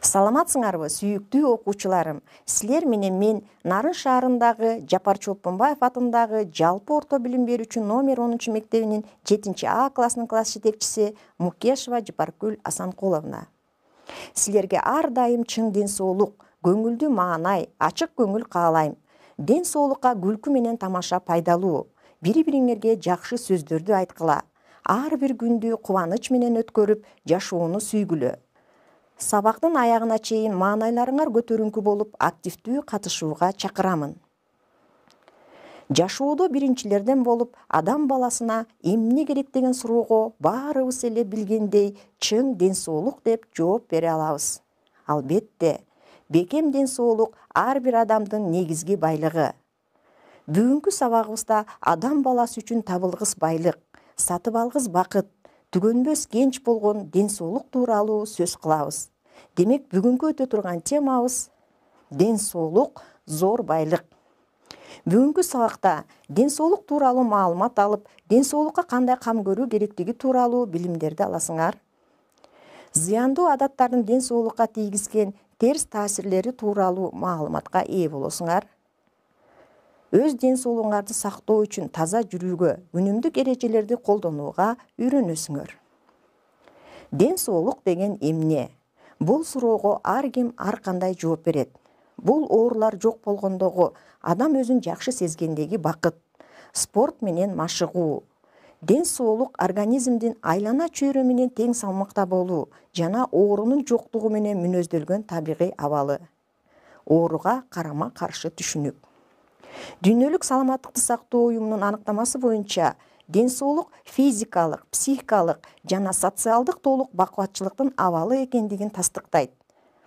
Саламатсыңарбы, сүйүктүү окуучуларым. Силер менен мен Нарын шаарындагы Жапар Чолпонбаев атындагы жалпы орто билим берүүчү номер 10 мектебинин 7А классынын класс жетекчиси Мукешева Жапаркүл Асанкуловна. Силерге ар дайым чың ден соолук, көңүлдүү маанай, ачык көңүл каалайм. Ден соолукка күлкү менен тамаша пайдалуу. Бири-бириңерге жакшы сөздөрдү айткыла. Ар бир күндү кубаныч менен өткөрүп, жашоону сүйгүлө. Сабактын аягына чейин маанайларыңар көтөрүңкү болуп, активдүү катышууга чакырамын. Жашоодо биринчилерден болуп, адам баласына эмне керек деген суроого баарыбыз эле билгендей чың ден соолук деп жооп бере алабыз. Албетте, бекем ден соолук ар бир адамдын негизги байлыгы. Бүгүнкү сабагыбызда адам баласы үчүн табылгыс байлык, сатып алгыс бакыт, түгөнбөс кенч болгон ден соолук тууралуу сөз кылабыз. Демек, бүгүнкү өтө турган темабыз ден соолук зор байлык. Бүгүнкү сабакта ден соолук тууралуу маалымат алып, ден соолукка кандай кам көрүү керектиги тууралуу билимдерди аласыңар. Зыяндуу адаттардын ден соолукка тийгизген терс таасирлери тууралуу маалыматка ээ болосуңар. Өз ден соолугуңарды сактоо үчүн таза жүрүүгө, үнүмдүк эрежелерди колдонууга үйрөнөсүңөр. Ден соолук деген эмне? Бул суроого ар ким ар кандай жооп берет. Бул оорулар жок болгондогу, адам өзүн жакшы сезгендеги бакыт, спорт менен машыгуу. Ден соолук организмдин айлана чөйрө менен тең салмакта болуу жана оорунун жоктугу менен мүнөздөлгөн табигый абалы. Ооруга карама каршы түшүнүк. Дүйнөлүк саламаттыкты сактоо уюмунун аныктамасы боюнча, ден соолук физикалык, психикалык жана социалдык толук бакубатчылыктын абалы экендигин тастыктайт.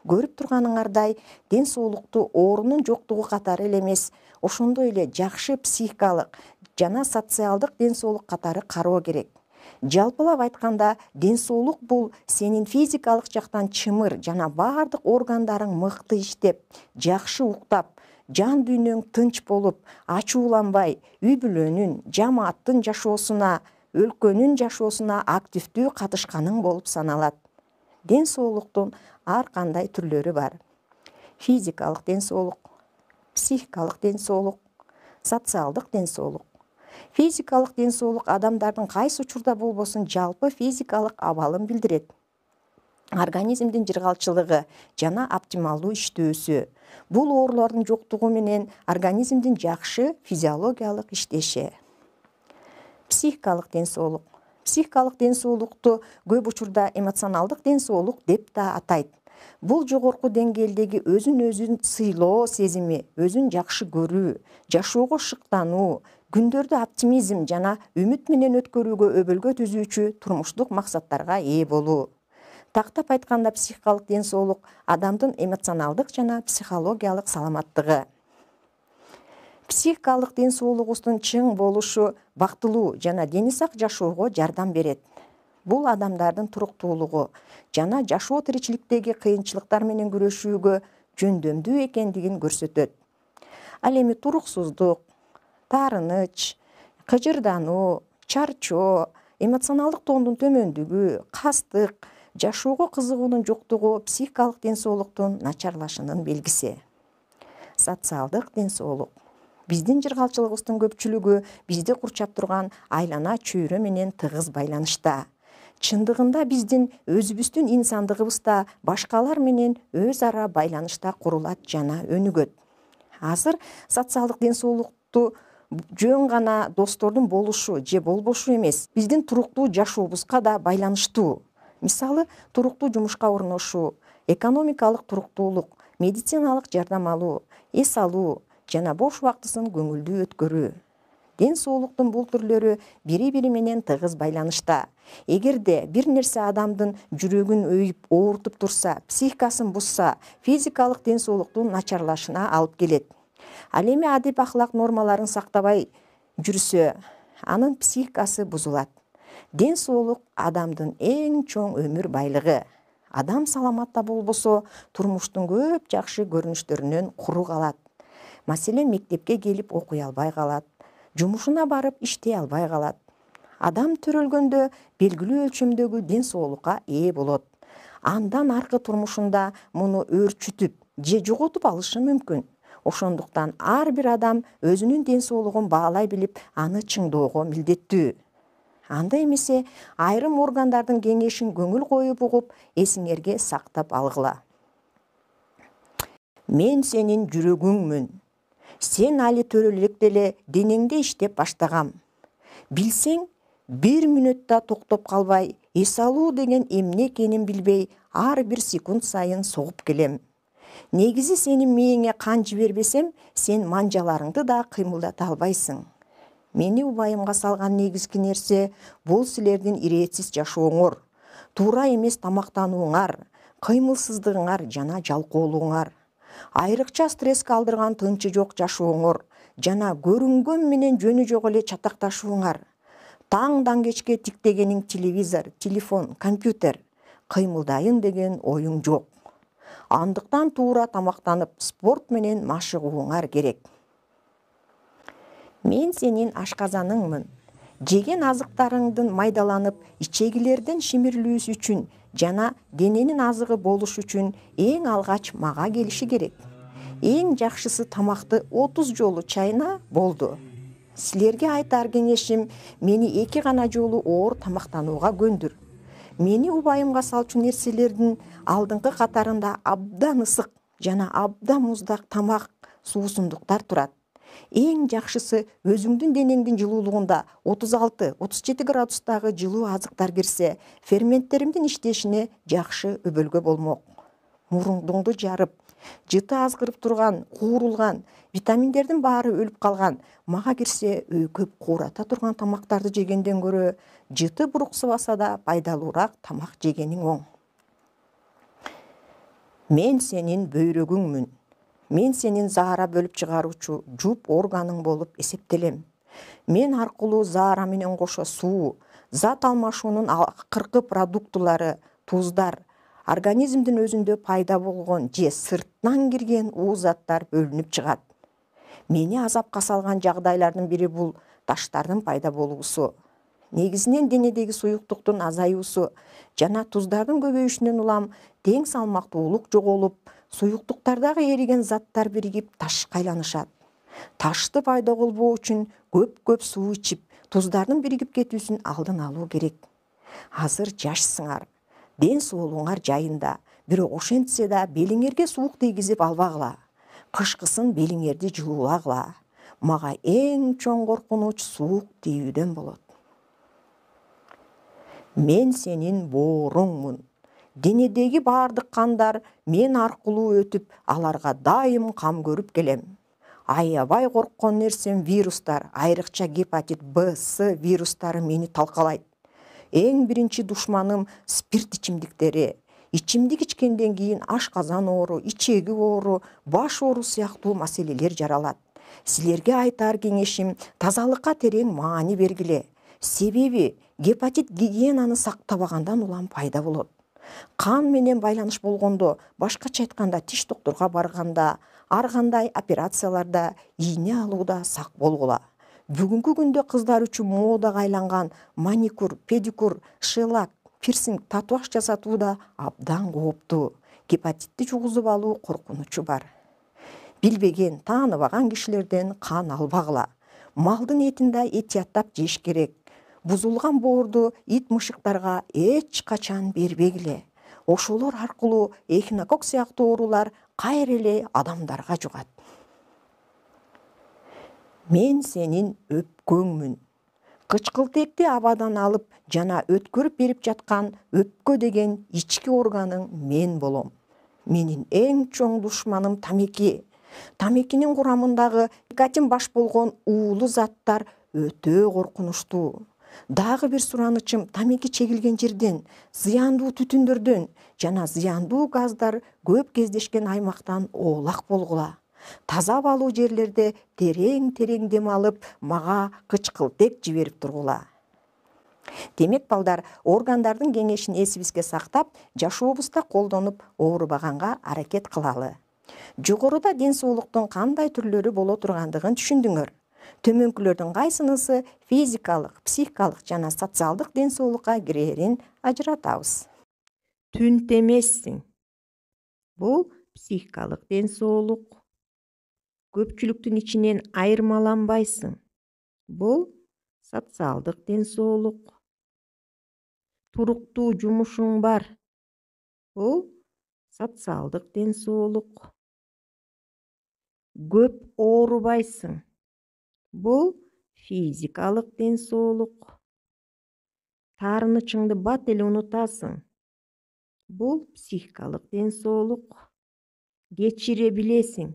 Көрүп турганыңардай, ден соолукту оорунун жоктугу катары эле эмес, ошондой эле жакшы психикалык жана социалдык ден соолук катары кароо керек. Жалпылап айтканда, ден соолук бул сенин физикалык жактан чымыр жана бардык органдарың мыкты иштеп, жакшы уктап, жан дүйнөң тынч болуп, ачууланбай, үй бүлөнүн, жамааттын жашоосуна, өлкөнүн жашоосуна активдүү катышканың болуп саналат. Ден соолуктун ар кандай түрлөрү бар. Физикалык ден соолук, психикалык ден соолук, социалдык ден соолук. Физикалык ден соолук адамдардын кайсы учурда болбосун жалпы физикалык абалын билдирет. Организмдин жыргалчылыгы жана оптималдуу иштөөсү. Бул оорулардын жоктугу менен организмдин жакшы физиологиялык иштеши. Психикалык ден соолук. Психикалык ден соолукту көп учурда эмоционалдык ден соолук деп да атайт. Бул жогорку деңгээлдеги өзүн сыйлоо сезими, өзүн жакшы көрүү, жашоого шыктануу, күндөрдү оптимизм жана үмүт менен өткөрүүгө өбөлгө түзүүчү турмуштук максаттарга ээ болуу. Тактап айтканда, психикалык ден соолук адамдын эмоционалдык жана психологиялык саламаттыгы. Психикалык ден соолугубуздун чың болушу бактылуу жана дени сак жашоого жардам берет. Бул адамдардын туруктуулугу жана жашоо тиричиликтеги кыйынчылыктар менен күрөшүүгө жөндөмдүү экендигин көрсөтөт. Ал эми туруксуздук, таарыныч, кыжырдануу, чарчоо, эмоционалдык тоондун төмөндүгү, кастык, жашоого кызыгуунун жоктугу психикалык ден соолуктун начарлашынын белгиси. Социалдык ден соолук. Биздин жыргалчылыгыбыздын көпчүлүгү бизди курчап турган айлана чөйрө менен тыгыз байланышта. Чындыгында биздин өзүбүздүн инсандыгыбызда башкалар менен өз ара байланышта курулат жана өнүгөт. Азыр социалдык ден соолукту жөн гана достордун болушу же болбошу эмес, биздин туруктуу жашообузга да байланыштуу. Мисалы, туруктуу жумушка орношуу, экономикалык туруктуулук, медициналык жардам алуу, эс алуу жана бош убактысын көңүлдүү өткөрүү. Ден соолуктун бул түрлөрү бири-бири менен тыгыз байланышта. Эгерде бир нерсе адамдын жүрөгүн өйүп, оорутуп турса, психикасын бузса, физикалык ден соолуктун начарлашына алып келет. Ал эми адеп ахлак нормаларын сактабай жүрсө, анын психикасы бузулат. Ден соолук адамдын эң чоң өмүр байлыгы. Адам саламатта болбосо, турмуштун көп жакшы көрүнүштөрүнөн куру калат. Маселен, мектепке келип окуй албай калат, жумушуна барып иштей албай калат. Адам төрөлгөндө белгилүү өлчөмдөгү ден соолукка ээ болот. Андан аркы турмушунда муну өөрчүтүп же жоготуп алышы мүмкүн. Ошондуктан ар бир адам өзүнүн ден соолугун баалай билип, аны чыңдоого милдеттүү. Анда эмесе айрым органдардын кеңешин көңүл коюп угуп, эсиңерге сактап алгыла. Мен сенин жүрөгүңмүн. Сен али төрөлүк деле денеңде иштеп баштагам. Билсең, бир мүнөттө токтоп калбай, эс алуу деген эмне экенин билбей, ар бир секунд сайын согуп келем. Негизи сенин мээңе кан жибербесем, сен манжаларыңды да кыймылдата албайсың. Мени убайымга салган негизги нерсе бул силердин иретсиз жашооңор, туура эмес тамактанууңар, кыймылсыздыгыңар жана жалкоолууңар. Айрыкча стресске алдырган тынчы жок жашооңор жана көрүнгөн менен жөнү жок эле чатакташууңар. Таңдан кечке тиктегениң телевизор, телефон, компьютер. Кыймылдайын деген оюң жок. Андыктан туура тамактанып, спорт менен машыгууңар керек. Мен сенин ашказаныңмын. Жеген азыктарыңдын майдаланып, ичегилерден шимирлүүсү үчүн жана дененин азыгы болуш үчүн эң алгач мага келиши керек. Эң жакшысы тамакты 30 жолу чайна болду. Силерге айтар кеңешим, мени 2 гана жолу оор тамактанууга көндүр. Мени убайымга салчу нерселердин алдыңкы катарында абдан ысык жана абдан муздак тамак, суусундуктар турат. Эң жакшысы өзүңдүн денеңдин жылуулугунда 36-37 градустагы жылуу азыктар кирсе, ферменттеримдин иштешине жакшы өбөлгө болмок. Муруңдуңду жарып, жыты азгырып турган, куурулган, витаминдердин баары өлүп калган, мага кирсе өйкөп куурата турган тамактарды жегенден көрө, жыты буруксубаса да пайдалуураак тамак жегениң оң. Мен сенин бөйрөгүңмүн. Мен сенин заара бөлүп чыгаруучу жуп органың болуп эсептелем. Мен аркылуу заара менен кошо суу, зат алмашуунун акыркы продуктулары, туздар, организмдин өзүндө пайда болгон же сырттан кирген заттар бөлүнүп чыгат. Мени азапка салган жагдайлардын бири бул таштардын пайда болуусу. Негизинен денедеги суюктуктун азаюусу жана туздардын көбөйүшүнөн улам тең салмактуулук жоголуп, суюктуктардагы эриген заттар биригип ташка айланышат. Ташты пайда болбоо үчүн көп суу ичип, туздардын биригип кетүүсүн алдын алуу керек. Азыр жашсыңар, ден соолугуңар жайында, бирок ошентсе да белиңерге суук тийгизип албагыла. Кышкысын белиңерди жылуулагыла. Мага эң чоң коркунуч суук тийүүдөн болот. Мен сенин бооруңмун. Денедеги баардык кандар мен аркылуу өтүп, аларга дайым кам көрүп келем. Аябай корккон нерсем вирустар, айрыкча гепатит Б, С вирустары мени талкалайт. Эң биринчи душманым спирт ичимдиктери. Ичимдик ичкенден кийин ашказан оору, ичеги оору, баш оору сыяктуу маселелер жаралат. Силерге айтар кеңешим, тазалыкка терең маани бергиле. Себеби гепатит гигиенаны сактабагандан улам пайда болот. Кан менен байланыш болгондо, башкача айтканда тиш доктурга барганда, ар кандай операцияларда, ийне алууда сак болгула. Бүгүнкү күндө кыздар үчүн модага айланган маникюр, педикюр, шелак, пирсинг, татуаж жасатууда абдан кооптуу. Гепатитти жугузуп алуу коркунучу бар. Билбеген, тааныбаган кишилерден кан албагыла. Малдын этин да этияттап жеш керек. Бузулган боорду ит мышыктарга эч качан бербегиле. Ошолор аркылуу эхинокок сыяктуу оорулар кайра эле адамдарга жугат. Мен сенин өпкөңмүн. Кычкылтекти абадан алып жана өткөрүп берип жаткан өпкө деген ички органың мен болом. Менин эң чоң душманым тамеки. Тамекинин курамындагы никотин баш болгон уулуу заттар өтө коркунучтуу. Дагы бир суранычым, тамеки чегилген жерден, зыяндуу түтүндөрдөн жана зыяндуу газдар көп кездешкен аймактан оолак болгула. Таза балуу жерлерде терең дем алып, мага кычкылтек жиберип тургула. Демек балдар, органдардын кеңешин эсибизге сактап, жашообузда колдонуп, оорубаганга аракет кылалы. Жогоруда ден соолуктун кандай түрлөрү боло тургандыгын түшүндүңөр. Төмөнкүлөрдүн кайсынысы физикалык, психикалык жана социалдык ден соолукка кирээрин ажыратабыз. түнт эмессиң. Бул психикалык ден соолук. Көпчүлүктүн ичинен айырмаланбайсың. Бул социалдык ден соолук. Туруктуу жумушуң бар. Бул социалдык ден соолук. Көп оорубайсың. Бул физикалык ден соолук. Таарынычыңды бат эле унутасың. Бул психикалык ден соолук. Кечире билесиң.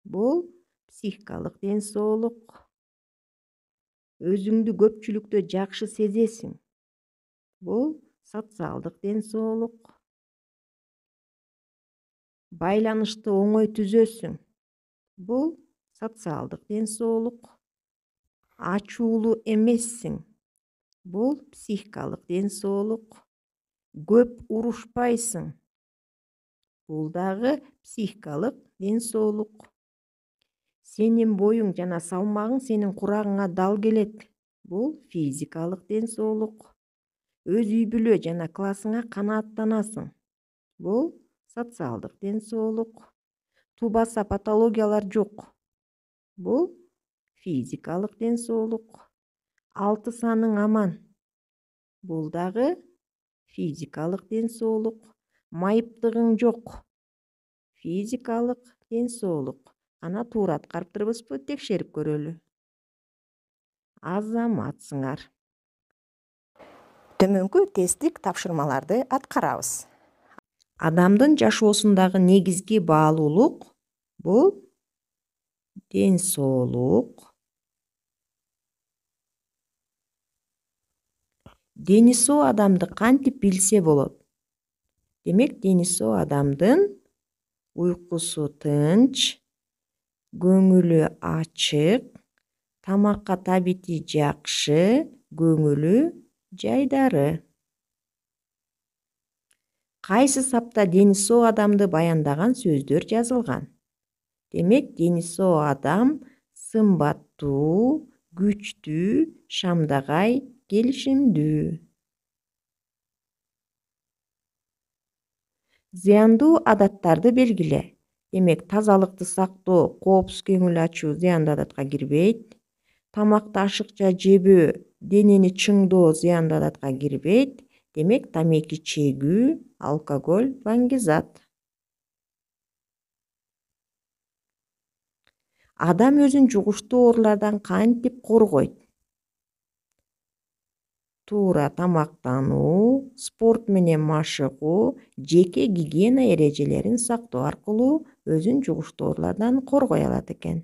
Бул психикалык ден соолук. Өзүңдү көпчүлүктө жакшы сезесиң. Бул социалдык ден соолук. Байланышты оңой түзөсүң. Бул социалдык ден соолук. Ачуулуу эмессиң. Бул психикалык ден соолук. Көп урушпайсың. Бул дагы психикалык ден соолук. Сенин боюң жана салмагың сенин курагыңа дал келет. Бул физикалык ден соолук. Өз үй бүлө жана классыңа канааттанасың. Бул социалдык ден соолук. Тубаса патологиялар жок. Бул физикалык ден соолук. 6 саның аман. Бул дагы физикалык ден соолук. Майыптыгың жок. Физикалык ден соолук. Ана туура аткарыптырбызбы, текшерип көрөлү. Азаматсыңар. Төмөнкү тесттик тапшырмаларды аткарабыз. Адамдын жашоосундагы негизги баалуулук бул ден соолук. Дени соо адамды кантип билсе болот? Демек, дени соо адамдын уйкусу тынч, көңүлү ачык, тамакка табити жакшы, көңүлү жайдары. Кайсы сапта дени соо адамды баяндаган сөздөр жазылган? Демек, дени соо адам сымбаттуу, күчтүү, шамдагай, келишимдүү. Зыяндуу адаттарды белгиле. Демек, тазалыкты сактоо, коопсуз көңүл ачуу зыяндуу адатка кирбейт. Тамакты ашыкча жебөө, денени чыңдоо зыяндуу адатка кирбейт. Демек, тамеки чегүү, алкоголь, баңгизат. Адам өзүн жугуштуу оорулардан кантип коргойт? Туура тамактануу, спорт менен машыгуу, жеке гигиена эрежелерин сактоо аркылуу өзүн жугуштуу оорулардан коргой алат экен.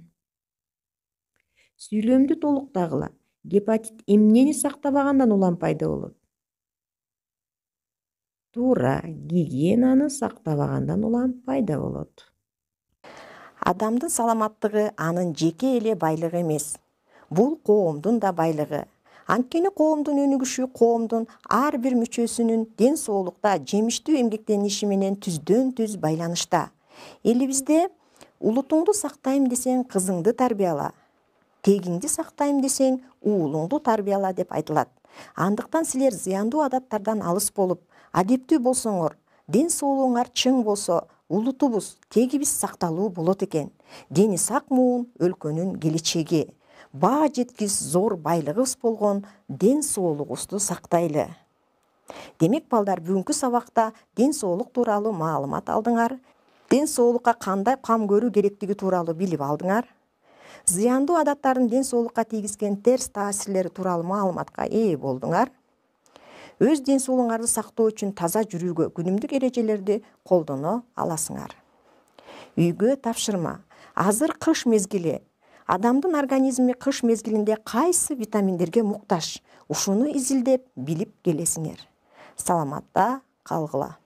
Сүйлөмдү толуктагыла. Гепатит эмнени сактабагандан улам пайда болот? Туура, гигиенаны сактабагандан улам пайда болот. Адамдын саламаттыгы анын жеке эле байлыгы эмес. Бул коомдун да байлыгы. Анткени коомдун өнүгүшү коомдун ар бир мүчөсүнүн ден соолукта жемиштүү эмгектениши менен түздөн-түз байланышта. Элибизде улутуңду сактайм десең, кызыңды тарбияла. Тегиңди сактайм десең, уулуңду тарбияла деп айтылат. Андыктан силер зыяндуу адаттардан алыс болуп, адептүү болсоңор, ден соолугуңар чың болсо, улутубуз, тегибиз сакталуу болот экен. Дени сак муун өлкөнүн келечеги. Баа жеткис зор байлыгыбыз болгон ден соолугубузду сактайлы. Демек, балдар, бүгүнкү сабакта ден соолук тууралуу маалымат алдыңар. Ден соолукка кандай кам көрүү керектиги тууралуу билип алдыңар. Зыяндуу адаттардын ден соолукка тийгизген терс таасирлери тууралуу маалыматка ээ болдуңар. Өз ден соолугуңарды сактоо үчүн таза жүрүүгө күнүмдүк эрежелерди колдоно аласыңар. Үйгө тапшырма. Азыр кыш мезгили. Адамдын организми кыш мезгилинде кайсы витаминдерге муктаж? Ушуну изилдеп билип келесиңер. Саламатта калгыла.